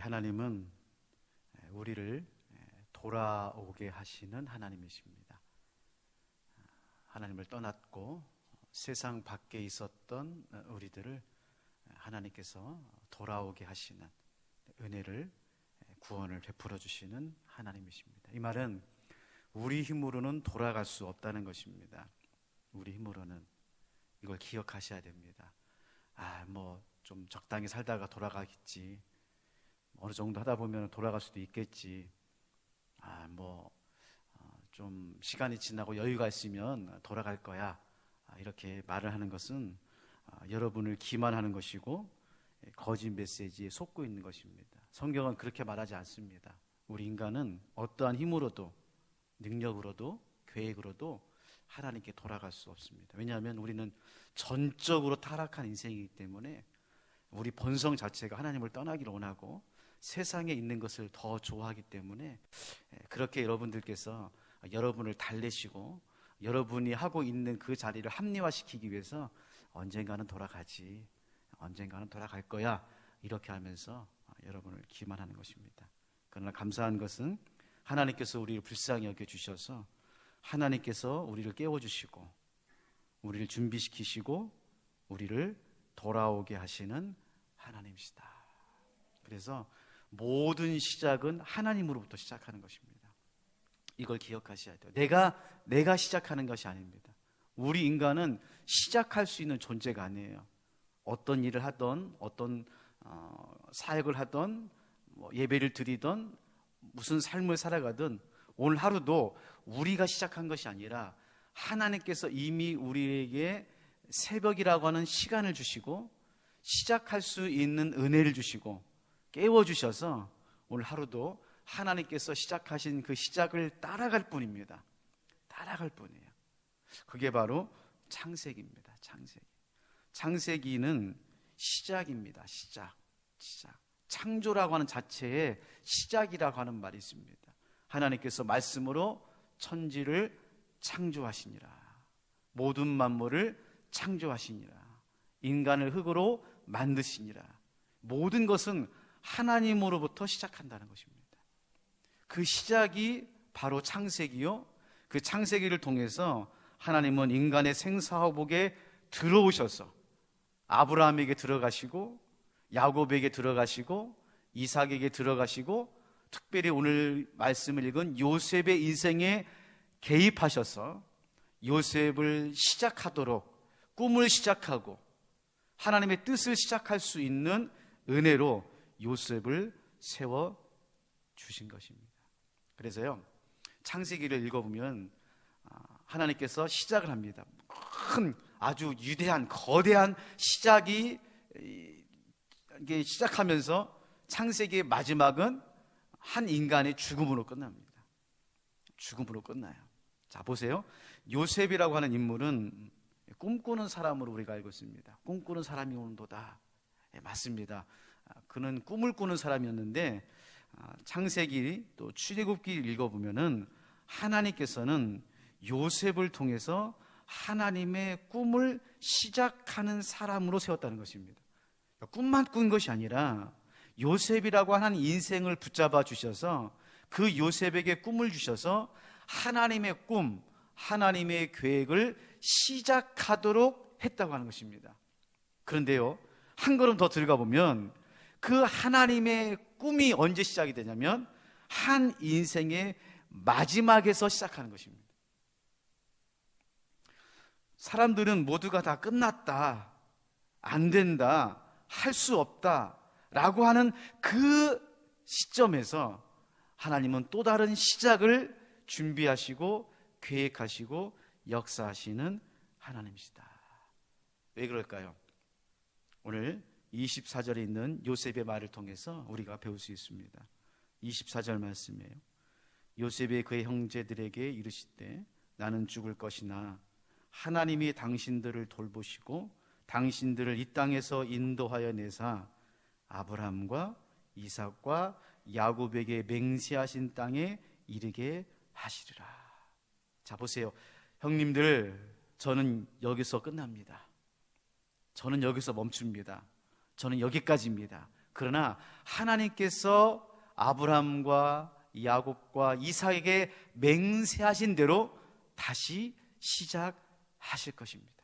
하나님은 우리를 돌아오게 하시는 하나님이십니다. 하나님을 떠났고 세상 밖에 있었던 우리들을 하나님께서 돌아오게 하시는 은혜를, 구원을 베풀어 주시는 하나님이십니다. 이 말은 우리 힘으로는 돌아갈 수 없다는 것입니다. 우리 힘으로는. 이걸 기억하셔야 됩니다. 좀 적당히 살다가 돌아가겠지, 어느 정도 하다 보면 돌아갈 수도 있겠지, 좀 시간이 지나고 여유가 있으면 돌아갈 거야, 이렇게 말을 하는 것은 여러분을 기만하는 것이고 거짓 메시지에 속고 있는 것입니다. 성경은 그렇게 말하지 않습니다. 우리 인간은 어떠한 힘으로도, 능력으로도, 계획으로도 하나님께 돌아갈 수 없습니다. 왜냐하면 우리는 전적으로 타락한 인생이기 때문에 우리 본성 자체가 하나님을 떠나기를 원하고 세상에 있는 것을 더 좋아하기 때문에 그렇게 여러분들께서 여러분을 달래시고 여러분이 하고 있는 그 자리를 합리화시키기 위해서 언젠가는 돌아가지, 언젠가는 돌아갈 거야, 이렇게 하면서 여러분을 기만하는 것입니다. 그러나 감사한 것은 하나님께서 우리를 불쌍히 여겨주셔서 하나님께서 우리를 깨워주시고 우리를 준비시키시고 우리를 돌아오게 하시는 하나님이시다. 그래서 모든 시작은 하나님으로부터 시작하는 것입니다. 이걸 기억하셔야 돼요. 내가 시작하는 것이 아닙니다. 우리 인간은 시작할 수 있는 존재가 아니에요. 어떤 일을 하던, 어떤 사역을 하던, 예배를 드리던, 무슨 삶을 살아가든 오늘 하루도 우리가 시작한 것이 아니라 하나님께서 이미 우리에게 새벽이라고 하는 시간을 주시고 시작할 수 있는 은혜를 주시고 깨워주셔서 오늘 하루도 하나님께서 시작하신 그 시작을 따라갈 뿐입니다. 따라갈 뿐이에요. 그게 바로 창세기입니다. 창세기는 시작입니다. 시작. 창조라고 하는 자체에 시작이라고 하는 말이 있습니다. 하나님께서 말씀으로 천지를 창조하시니라. 모든 만물을 창조하시니라. 인간을 흙으로 만드시니라. 모든 것은 하나님으로부터 시작한다는 것입니다. 그 시작이 바로 창세기요, 그 창세기를 통해서 하나님은 인간의 생사화복에 들어오셔서 아브라함에게 들어가시고 야곱에게 들어가시고 이삭에게 들어가시고 특별히 오늘 말씀을 읽은 요셉의 인생에 개입하셔서 요셉을 시작하도록 꿈을 시작하고 하나님의 뜻을 시작할 수 있는 은혜로 요셉을 세워주신 것입니다. 그래서요, 창세기를 읽어보면 하나님께서 시작을 합니다. 큰 아주 위대한 거대한 시작이 이게 시작하면서 창세기의 마지막은 한 인간의 죽음으로 끝납니다. 죽음으로 끝나요. 자, 보세요. 요셉이라고 하는 인물은 꿈꾸는 사람으로 우리가 알고 있습니다. 꿈꾸는 사람이 오는도다. 맞습니다. 그는 꿈을 꾸는 사람이었는데 창세기 또 출애굽기를 읽어보면은 하나님께서는 요셉을 통해서 하나님의 꿈을 시작하는 사람으로 세웠다는 것입니다. 꿈만 꾼 것이 아니라 요셉이라고 하는 인생을 붙잡아 주셔서 그 요셉에게 꿈을 주셔서 하나님의 꿈, 하나님의 계획을 시작하도록 했다고 하는 것입니다. 그런데요, 한 걸음 더 들어가 보면 그 하나님의 꿈이 언제 시작이 되냐면 한 인생의 마지막에서 시작하는 것입니다. 사람들은 모두가 다 끝났다, 안 된다, 할 수 없다 라고 하는 그 시점에서 하나님은 또 다른 시작을 준비하시고 계획하시고 역사하시는 하나님이시다. 왜 그럴까요? 오늘 24절에 있는 요셉의 말을 통해서 우리가 배울 수 있습니다. 24절 말씀이에요. 요셉이 그의 형제들에게 이르시되 나는 죽을 것이나 하나님이 당신들을 돌보시고 당신들을 이 땅에서 인도하여 내사 아브라함과 이삭과 야곱에게 맹세하신 땅에 이르게 하시리라. 자, 보세요. 형님들, 저는 여기서 끝납니다. 저는 여기서 멈춥니다. 저는 여기까지입니다. 그러나 하나님께서 아브라함과 야곱과 이삭에게 맹세하신 대로 다시 시작하실 것입니다.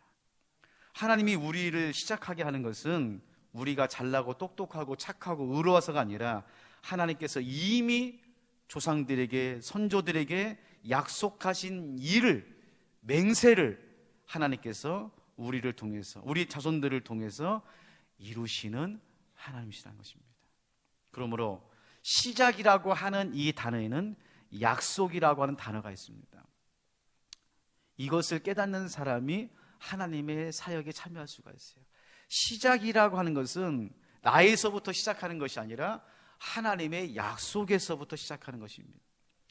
하나님이 우리를 시작하게 하는 것은 우리가 잘나고 똑똑하고 착하고 의로워서가 아니라 하나님께서 이미 조상들에게, 선조들에게 약속하신 일을, 맹세를 하나님께서 우리를 통해서, 우리 자손들을 통해서 이루시는 하나님이시라는 것입니다. 그러므로 시작이라고 하는 이 단어에는 약속이라고 하는 단어가 있습니다. 이것을 깨닫는 사람이 하나님의 사역에 참여할 수가 있어요. 시작이라고 하는 것은 나에서부터 시작하는 것이 아니라 하나님의 약속에서부터 시작하는 것입니다.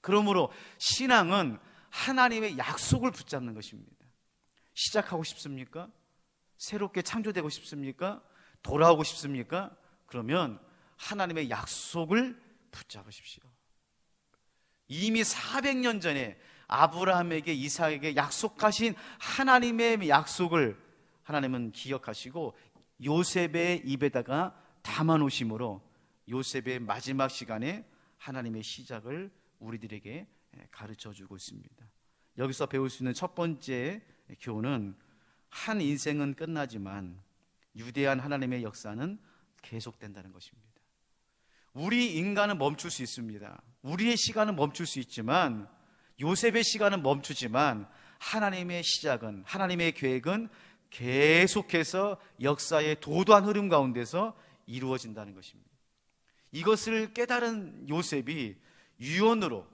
그러므로 신앙은 하나님의 약속을 붙잡는 것입니다. 시작하고 싶습니까? 새롭게 창조되고 싶습니까? 돌아오고 싶습니까? 그러면 하나님의 약속을 붙잡으십시오. 이미 400년 전에 아브라함에게, 이삭에게 약속하신 하나님의 약속을 하나님은 기억하시고 요셉의 입에다가 담아 놓으심으로 요셉의 마지막 시간에 하나님의 시작을 우리들에게 가르쳐 주고 있습니다. 여기서 배울 수 있는 첫 번째 교훈은, 한 인생은 끝나지만 유대한 하나님의 역사는 계속된다는 것입니다. 우리 인간은 멈출 수 있습니다. 우리의 시간은 멈출 수 있지만, 요셉의 시간은 멈추지만 하나님의 시작은, 하나님의 계획은 계속해서 역사의 도도한 흐름 가운데서 이루어진다는 것입니다. 이것을 깨달은 요셉이 유언으로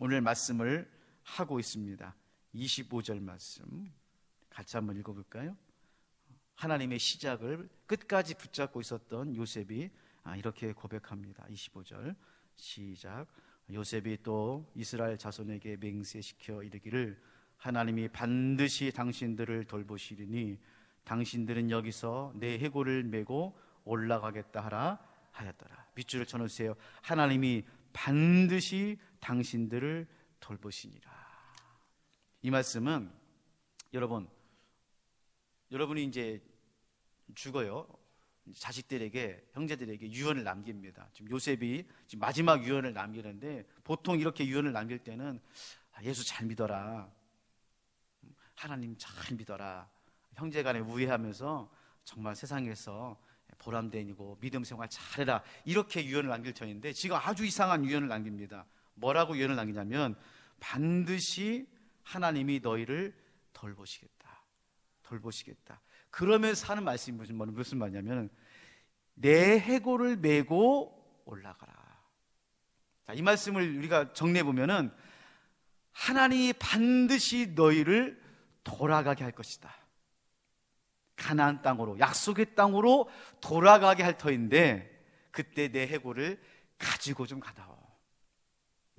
오늘 말씀을 하고 있습니다. 25절 말씀 같이 한번 읽어볼까요? 하나님의 시작을 끝까지 붙잡고 있었던 요셉이 이렇게 고백합니다. 25절 시작. 요셉이 또 이스라엘 자손에게 맹세시켜 이르기를, 하나님이 반드시 당신들을 돌보시리니 당신들은 여기서 내 해골을 메고 올라가겠다 하라 하였더라. 밑줄을 쳐놓으세요. 하나님이 반드시 당신들을 돌보시니라. 이 말씀은 여러분이 이제 죽어요. 자식들에게, 형제들에게 유언을 남깁니다. 지금 요셉이 지금 마지막 유언을 남기는데, 보통 이렇게 유언을 남길 때는 예수 잘 믿어라, 하나님 잘 믿어라, 형제간에 우애하면서 정말 세상에서 보람되고 믿음 생활 잘해라, 이렇게 유언을 남길 터인데 지금 아주 이상한 유언을 남깁니다. 뭐라고 유언을 남기냐면, 반드시 하나님이 너희를 돌보시겠다. 그러면서 하는 말씀이 무슨 말이냐면, 내 해골을 메고 올라가라. 자, 이 말씀을 우리가 정리해 보면은, 하나님이 반드시 너희를 돌아가게 할 것이다. 가나안 땅으로, 약속의 땅으로 돌아가게 할 터인데, 그때 내 해골을 가지고 좀 가다오.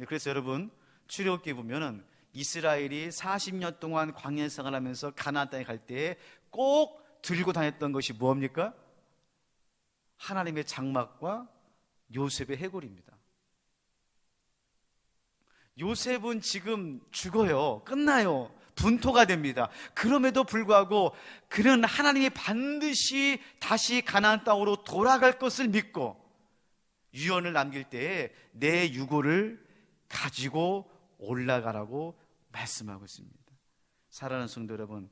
그래서 여러분, 출애굽기에 보면은 이스라엘이 40년 동안 광야 생활하면서 가나안 땅에 갈 때 꼭 들고 다녔던 것이 뭡니까? 하나님의 장막과 요셉의 해골입니다. 요셉은 지금 죽어요. 끝나요. 분토가 됩니다. 그럼에도 불구하고 그는 하나님이 반드시 다시 가나안 땅으로 돌아갈 것을 믿고 유언을 남길 때에 내 유골을 가지고 올라가라고 말씀하고 있습니다. 사랑하는 성도 여러분,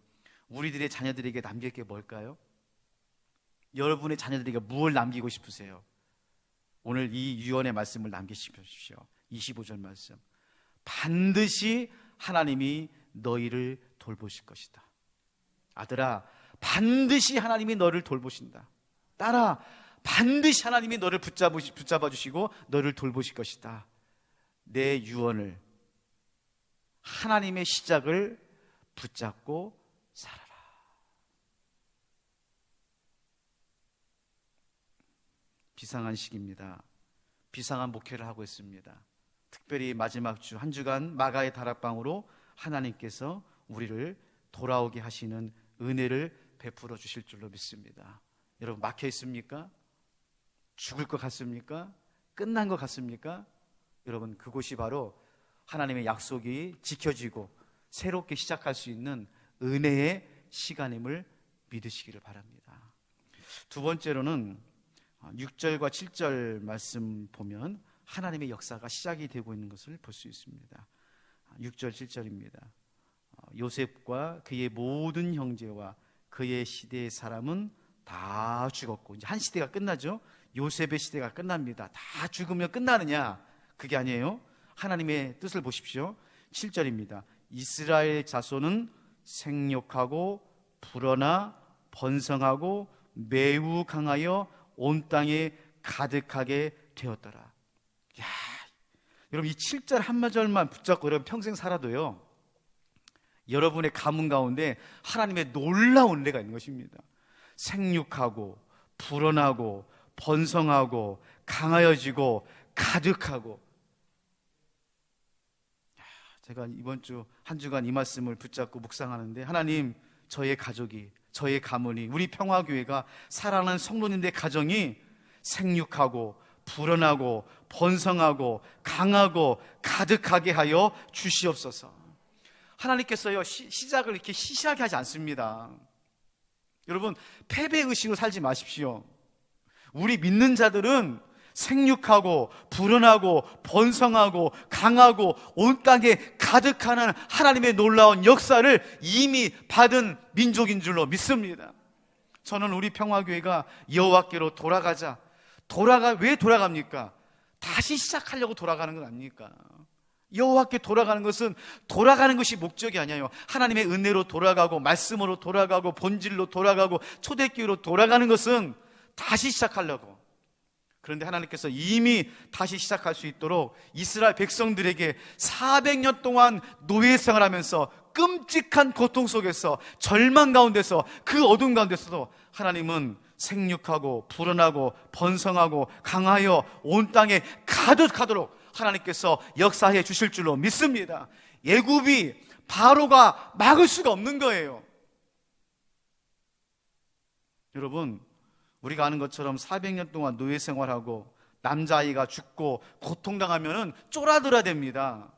우리들의 자녀들에게 남길 게 뭘까요? 여러분의 자녀들에게 무엇을 남기고 싶으세요? 오늘 이 유언의 말씀을 남기십시오. 25절 말씀. 반드시 하나님이 너희를 돌보실 것이다. 아들아, 반드시 하나님이 너를 돌보신다. 딸아, 반드시 하나님이 너를 붙잡아 주시고 너를 돌보실 것이다. 내 유언을, 하나님의 시작을 붙잡고 살아라. 비상한 시기입니다. 비상한 목회를 하고 있습니다. 특별히 마지막 주 한 주간 마가의 다락방으로 하나님께서 우리를 돌아오게 하시는 은혜를 베풀어 주실 줄로 믿습니다. 여러분, 막혀 있습니까? 죽을 것 같습니까? 끝난 것 같습니까? 여러분, 그곳이 바로 하나님의 약속이 지켜지고 새롭게 시작할 수 있는 은혜의 시간임을 믿으시기를 바랍니다. 두 번째로는 6절과 7절 말씀 보면 하나님의 역사가 시작이 되고 있는 것을 볼 수 있습니다. 6절 7절입니다. 요셉과 그의 모든 형제와 그의 시대의 사람은 다 죽었고, 이제 한 시대가 끝나죠. 요셉의 시대가 끝납니다. 다 죽으면 끝나느냐? 그게 아니에요. 하나님의 뜻을 보십시오. 7절입니다. 이스라엘 자손은 생육하고 불어나 번성하고 매우 강하여 온 땅에 가득하게 되었더라. 야, 여러분, 이 7절 한마절만 붙잡고 여러분 평생 살아도요, 여러분의 가문 가운데 하나님의 놀라운 은혜가 있는 것입니다. 생육하고 불어나고 번성하고 강하여지고 가득하고. 제가 이번 주 한 주간 이 말씀을 붙잡고 묵상하는데, 하나님, 저의 가족이, 저의 가문이, 우리 평화교회가 사랑하는 성도님들의 가정이 생육하고 불어나고 번성하고 강하고 가득하게 하여 주시옵소서. 하나님께서요, 시작을 이렇게 시시하게 하지 않습니다. 여러분, 패배의식으로 살지 마십시오. 우리 믿는 자들은 생육하고 불어나고 번성하고 강하고 온 땅에 가득하는 하나님의 놀라운 역사를 이미 받은 민족인 줄로 믿습니다. 저는 우리 평화교회가 여호와께로 왜 돌아갑니까? 다시 시작하려고 돌아가는 건 아닙니까? 여호와께 돌아가는 것은 돌아가는 것이 목적이 아니에요. 하나님의 은혜로 돌아가고 말씀으로 돌아가고 본질로 돌아가고 초대교회로 돌아가는 것은 다시 시작하려고. 그런데 하나님께서 이미 다시 시작할 수 있도록 이스라엘 백성들에게 400년 동안 노예 생활하면서 끔찍한 고통 속에서 절망 가운데서 그 어둠 가운데서도 하나님은 생육하고 불어나고 번성하고 강하여 온 땅에 가득하도록 하나님께서 역사해 주실 줄로 믿습니다. 애굽이 바로가 막을 수가 없는 거예요. 여러분, 우리가 아는 것처럼 400년 동안 노예 생활하고 남자아이가 죽고 고통당하면 쫄아들어야 됩니다.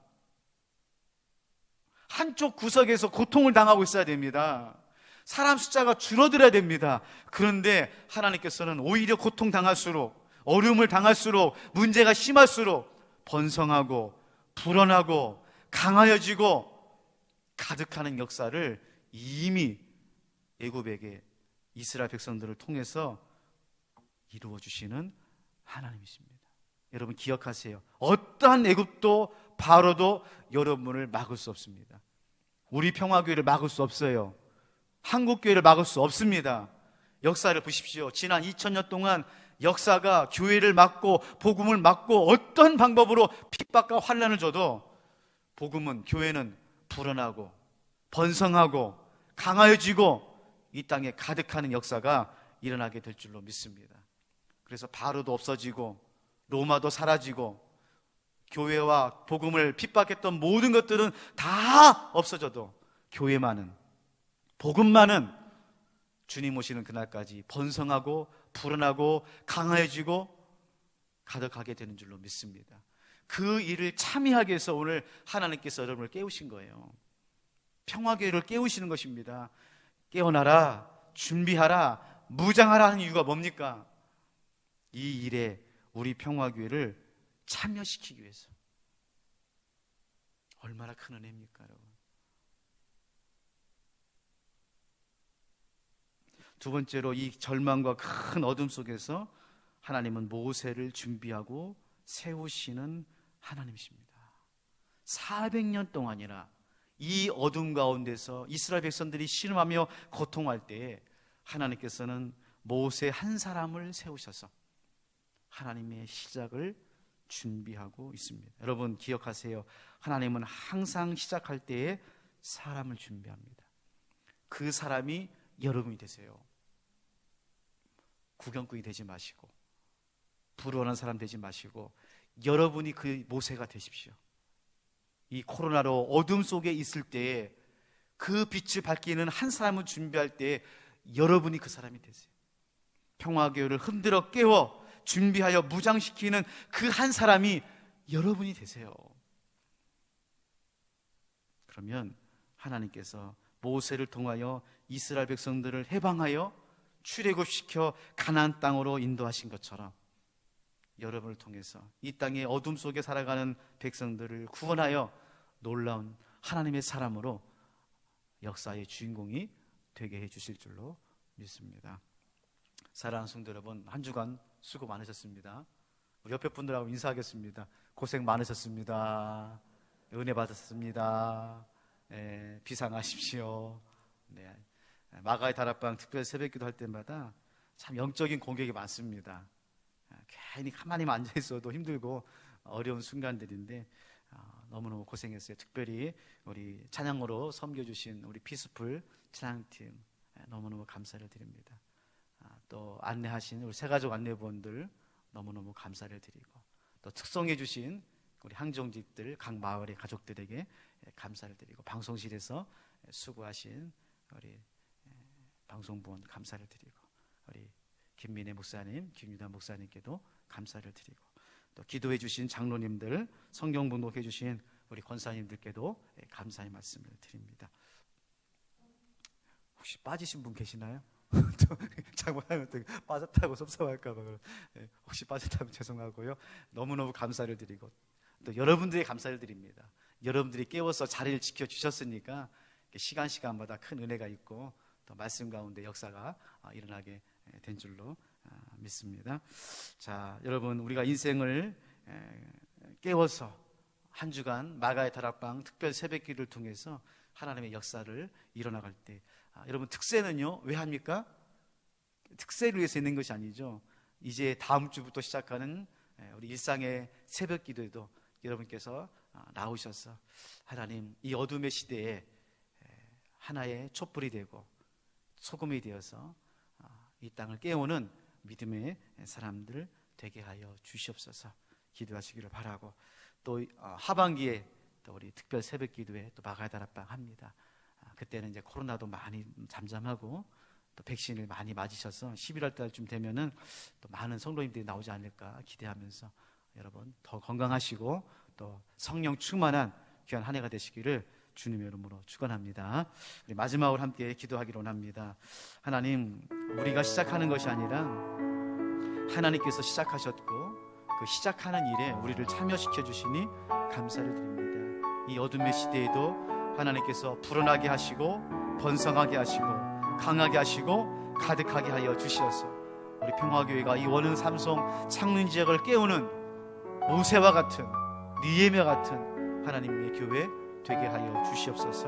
한쪽 구석에서 고통을 당하고 있어야 됩니다. 사람 숫자가 줄어들어야 됩니다. 그런데 하나님께서는 오히려 고통당할수록, 어려움을 당할수록, 문제가 심할수록 번성하고 불어나고 강하여지고 가득하는 역사를 이미 애굽에게 이스라엘 백성들을 통해서 이루어 주시는 하나님이십니다. 여러분 기억하세요. 어떠한 애굽도 바로도 여러분을 막을 수 없습니다. 우리 평화교회를 막을 수 없어요. 한국교회를 막을 수 없습니다. 역사를 보십시오. 지난 2000년 동안 역사가 교회를 막고 복음을 막고 어떤 방법으로 핍박과 환난을 줘도 복음은, 교회는 불어나고 번성하고 강하여지고 이 땅에 가득하는 역사가 일어나게 될 줄로 믿습니다. 그래서 바로도 없어지고 로마도 사라지고 교회와 복음을 핍박했던 모든 것들은 다 없어져도 교회만은, 복음만은 주님 오시는 그날까지 번성하고 불어나고 강해지고 가득하게 되는 줄로 믿습니다. 그 일을 참여하기 위해서 오늘 하나님께서 여러분을 깨우신 거예요. 평화교회를 깨우시는 것입니다. 깨어나라, 준비하라, 무장하라 하는 이유가 뭡니까? 이 일에 우리 평화교회를 참여시키기 위해서. 얼마나 큰 은혜입니까, 여러분? 두 번째로, 이 절망과 큰 어둠 속에서 하나님은 모세를 준비하고 세우시는 하나님이십니다. 400년 동안이나 이 어둠 가운데서 이스라엘 백성들이 신음하며 고통할 때에 하나님께서는 모세 한 사람을 세우셔서 하나님의 시작을 준비하고 있습니다. 여러분 기억하세요. 하나님은 항상 시작할 때에 사람을 준비합니다. 그 사람이 여러분이 되세요. 구경꾼이 되지 마시고 부러워하는 사람 되지 마시고 여러분이 그 모세가 되십시오. 이 코로나로 어둠 속에 있을 때에 그 빛을 밝히는 한 사람을 준비할 때에 여러분이 그 사람이 되세요. 평화교회를 흔들어 깨워 준비하여 무장시키는 그 한 사람이 여러분이 되세요. 그러면 하나님께서 모세를 통하여 이스라엘 백성들을 해방하여 출애굽시켜 가나안 땅으로 인도하신 것처럼 여러분을 통해서 이 땅의 어둠 속에 살아가는 백성들을 구원하여 놀라운 하나님의 사람으로 역사의 주인공이 되게 해주실 줄로 믿습니다. 사랑하는 성도 여러분, 한 주간 수고 많으셨습니다. 우리 옆에 분들하고 인사하겠습니다. 고생 많으셨습니다. 은혜 받았습니다. 비상하십시오. 마가의 다락방 특별 새벽기도 할 때마다 참 영적인 공격이 많습니다. 괜히 가만히만 앉아있어도 힘들고 어려운 순간들인데 너무너무 고생했어요. 특별히 우리 찬양으로 섬겨주신 우리 피스풀 찬양팀 너무너무 감사를 드립니다. 또 안내하신 우리 새가족 안내부원들 너무너무 감사를 드리고, 또 특송해 주신 우리 항정직들 각 마을의 가족들에게 감사를 드리고, 방송실에서 수고하신 우리 방송부원 감사를 드리고, 우리 김민혜 목사님, 김유단 목사님께도 감사를 드리고, 또 기도해 주신 장로님들, 성경 봉독해 주신 우리 권사님들께도 감사의 말씀을 드립니다. 혹시 빠지신 분 계시나요? 장모하면 빠졌다고 섭섭할까봐 혹시 빠졌다면 죄송하고요. 너무너무 감사를 드리고, 또 여러분들의 감사를 드립니다. 여러분들이 깨워서 자리를 지켜주셨으니까 시간마다 큰 은혜가 있고 또 말씀 가운데 역사가 일어나게 된 줄로 믿습니다. 자, 여러분, 우리가 인생을 깨워서 한 주간 마가의 다락방 특별 새벽기를 통해서 하나님의 역사를 일어나갈 때, 여러분, 특세는요 왜 합니까? 특세를 위해서 있는 것이 아니죠. 이제 다음 주부터 시작하는 우리 일상의 새벽기도에도 여러분께서 나오셔서 하나님, 이 어둠의 시대에 하나의 촛불이 되고 소금이 되어서 이 땅을 깨우는 믿음의 사람들 되게 하여 주시옵소서 기도하시기를 바라고, 또 하반기에 또 우리 특별 새벽기도에 또 마가의 다락방 합니다. 그때는 이제 코로나도 많이 잠잠하고 또 백신을 많이 맞으셔서 11월 달쯤 되면은 또 많은 성도님들이 나오지 않을까 기대하면서 여러분 더 건강하시고 또 성령 충만한 귀한 한 해가 되시기를 주님의 이름으로 축원합니다. 우리 마지막으로 함께 기도하기로 합니다. 하나님, 우리가 시작하는 것이 아니라 하나님께서 시작하셨고 그 시작하는 일에 우리를 참여시켜 주시니 감사를 드립니다. 이 어둠의 시대에도 하나님께서 불어나게 하시고 번성하게 하시고 강하게 하시고 가득하게 하여 주시어서 우리 평화교회가 이 원흥 삼성 창릉 지역을 깨우는 모세와 같은 느헤미야 같은 하나님의 교회 되게 하여 주시옵소서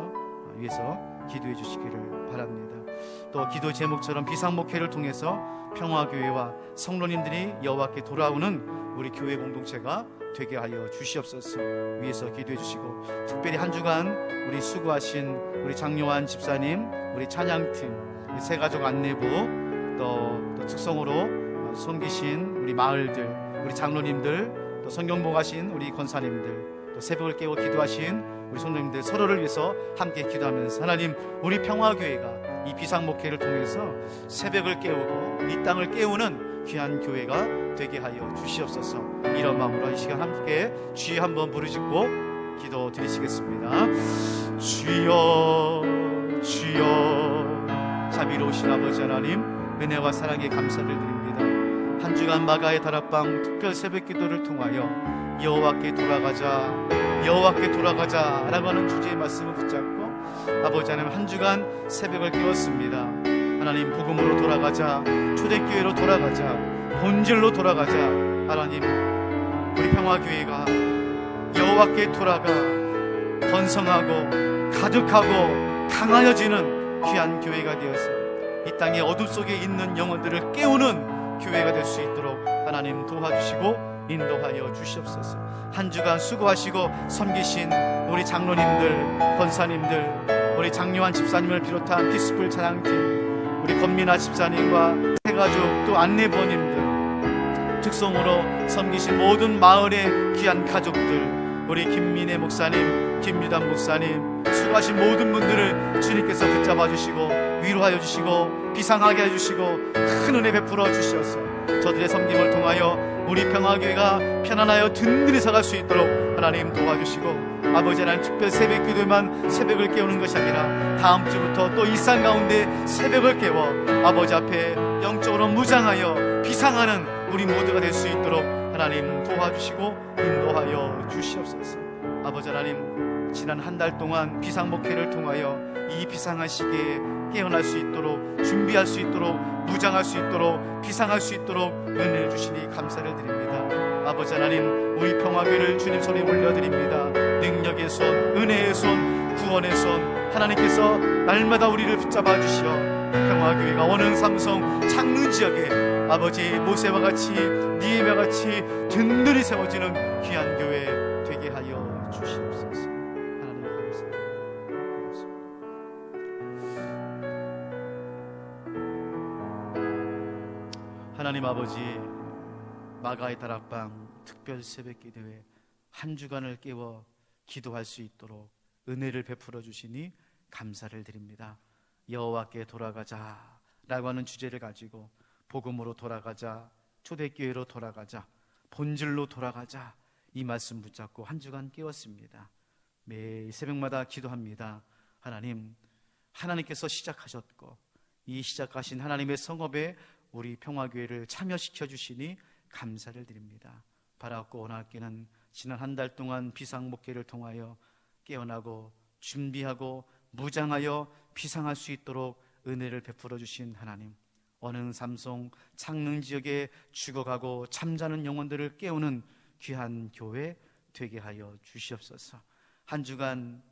위해서 기도해 주시기를 바랍니다. 또 기도 제목처럼 비상목회를 통해서 평화교회와 성도님들이 여호와께 돌아오는 우리 교회 공동체가 되게 하여 주시옵소서 위해서 기도해 주시고, 특별히 한 주간 우리 수고하신 우리 장요한 집사님, 우리 찬양팀, 우리 새가족 안내부, 또 특성으로 섬기신 우리 마을들, 우리 장로님들, 또 성경복하신 우리 권사님들, 또 새벽을 깨워 기도하신 우리 성도님들 서로를 위해서 함께 기도하면서 하나님, 우리 평화교회가 이 비상목회를 통해서 새벽을 깨우고 이 땅을 깨우는 귀한 교회가 되게 하여 주시옵소서. 이런 마음으로 이 시간 함께 주여 한번 부르짖고 기도 드리시겠습니다. 주여 주여. 자비로우신 아버지 하나님, 은혜와 사랑에 감사를 드립니다. 한 주간 마가의 다락방 특별 새벽 기도를 통하여 여호와께 돌아가자 라고 하는 주제의 말씀을 붙잡고 아버지 하나님, 한 주간 새벽을 깨웠습니다. 하나님, 복음으로 돌아가자, 초대교회로 돌아가자, 본질로 돌아가자. 하나님, 우리 평화교회가 여호와께 돌아가 번성하고 가득하고 강하여지는 귀한 교회가 되어서 이 땅의 어둠 속에 있는 영혼들을 깨우는 교회가 될 수 있도록 하나님 도와주시고 인도하여 주시옵소서. 한 주간 수고하시고 섬기신 우리 장로님들, 권사님들, 우리 장요한 집사님을 비롯한 피스풀 찬양팀, 우리 권민아 집사님과 새가족 또 안내부원님들, 특성으로 섬기신 모든 마을의 귀한 가족들, 우리 김민혜 목사님, 김유단 목사님, 수고하신 모든 분들을 주님께서 붙잡아 주시고 위로하여 주시고 비상하게 해주시고 큰 은혜 베풀어 주시어서 저들의 섬김을 통하여 우리 평화교회가 편안하여 든든히 서갈 수 있도록 하나님 도와주시고, 아버지 하나님, 특별 새벽 기도에만 새벽을 깨우는 것이 아니라 다음 주부터 또 일상 가운데 새벽을 깨워 아버지 앞에 영적으로 무장하여 비상하는 우리 모두가 될 수 있도록 하나님 도와주시고 인도하여 주시옵소서. 아버지 하나님, 지난 한 달 동안 비상목회를 통하여 이 비상한 시기에 깨어날 수 있도록, 준비할 수 있도록, 무장할 수 있도록, 비상할 수 있도록 은혜를 주시니 감사를 드립니다. 아버지 하나님, 우리 평화교회를 주님 손에 올려드립니다. 능력의 손, 은혜의 손, 구원의 손, 하나님께서 날마다 우리를 붙잡아 주시어 평화교회가 원흥 삼성 창릉 지역에 아버지 모세와 같이 니에미와 같이 든든히 세워지는 귀한 교회 되게 하여 주시옵소서. 하나님 감사합니다. 하나님 아버지, 마가의 다락방 특별 새벽 기도회 한 주간을 깨워 기도할 수 있도록 은혜를 베풀어 주시니 감사를 드립니다. 여호와께 돌아가자 라고 하는 주제를 가지고 복음으로 돌아가자, 초대교회로 돌아가자, 본질로 돌아가자, 이 말씀 붙잡고 한 주간 깨웠습니다. 매일 새벽마다 기도합니다. 하나님, 하나님께서 시작하셨고 이 시작하신 하나님의 성업에 우리 평화교회를 참여시켜 주시니 감사를 드립니다. 바라고 원하기는 지난 한 달 동안 비상목회를 통하여 깨어나고 준비하고 무장하여 비상할 수 있도록 은혜를 베풀어 주신 하나님, 원흥 삼성 창릉 지역에 죽어가고 잠자는 영혼들을 깨우는 귀한 교회 되게 하여 주시옵소서. 한 주간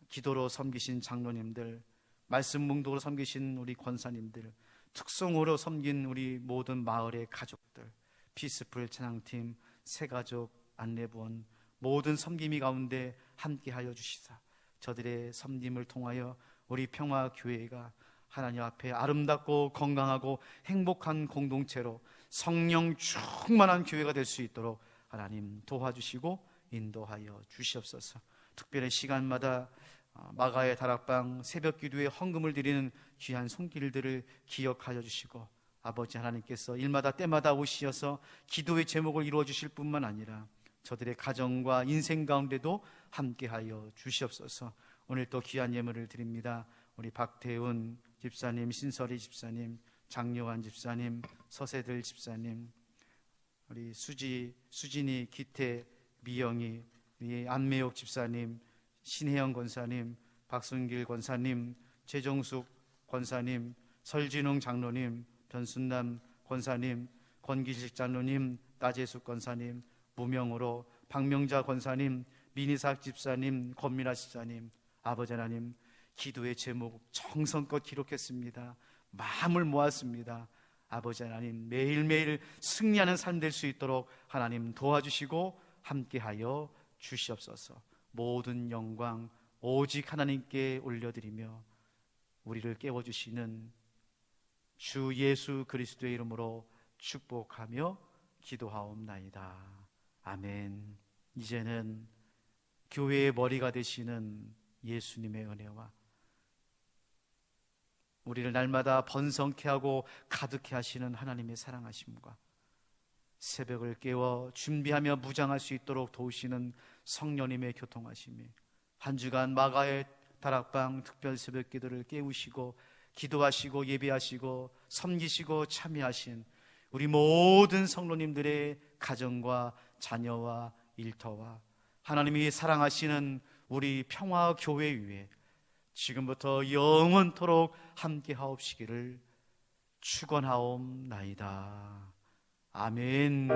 기도로 섬기신 장로님들, 말씀 뭉도로 섬기신 우리 권사님들, 특성으로 섬긴 우리 모든 마을의 가족들, 피스풀 찬양팀, 새가족, 안내부원 모든 섬김이 가운데 함께하여 주시사 저들의 섬김을 통하여 우리 평화교회가 하나님 앞에 아름답고 건강하고 행복한 공동체로 성령 충만한 교회가 될 수 있도록 하나님 도와주시고 인도하여 주시옵소서. 특별히 시간마다 마가의 다락방 새벽 기도에 헌금을 드리는 귀한 손길들을 기억하여 주시고, 아버지 하나님께서 일마다 때마다 오시어서 기도의 제목을 이루어 주실 뿐만 아니라 저들의 가정과 인생 가운데도 함께하여 주시옵소서. 오늘 또 귀한 예물을 드립니다. 우리 박태훈 집사님, 신설이 집사님, 장요한 집사님, 서세들 집사님, 우리 수진이, 기태, 미영이, 우리 안매옥 집사님, 신혜영 권사님, 박순길 권사님, 최정숙 권사님, 설진웅 장로님, 변순남 권사님, 권기식 장로님, 나재숙 권사님, 무명으로 박명자 권사님, 민희삭 집사님, 권민아 집사님, 아버지 하나님, 기도의 제목 정성껏 기록했습니다. 마음을 모았습니다. 아버지 하나님, 매일매일 승리하는 삶 될 수 있도록 하나님 도와주시고 함께하여 주시옵소서. 모든 영광 오직 하나님께 올려드리며 우리를 깨워주시는 주 예수 그리스도의 이름으로 축복하며 기도하옵나이다. 아멘. 이제는 교회의 머리가 되시는 예수님의 은혜와 우리를 날마다 번성케 하고 가득케 하시는 하나님의 사랑하심과 새벽을 깨워 준비하며 무장할 수 있도록 도우시는 성령님의 교통하심이 한 주간 마가의 다락방 특별 새벽 기도를 깨우시고 기도하시고 예배하시고 섬기시고 참여하신 우리 모든 성도님들의 가정과 자녀와 일터와 하나님이 사랑하시는 우리 평화교회 위에 지금부터 영원토록 함께 하옵시기를 축원하옵나이다. 아멘.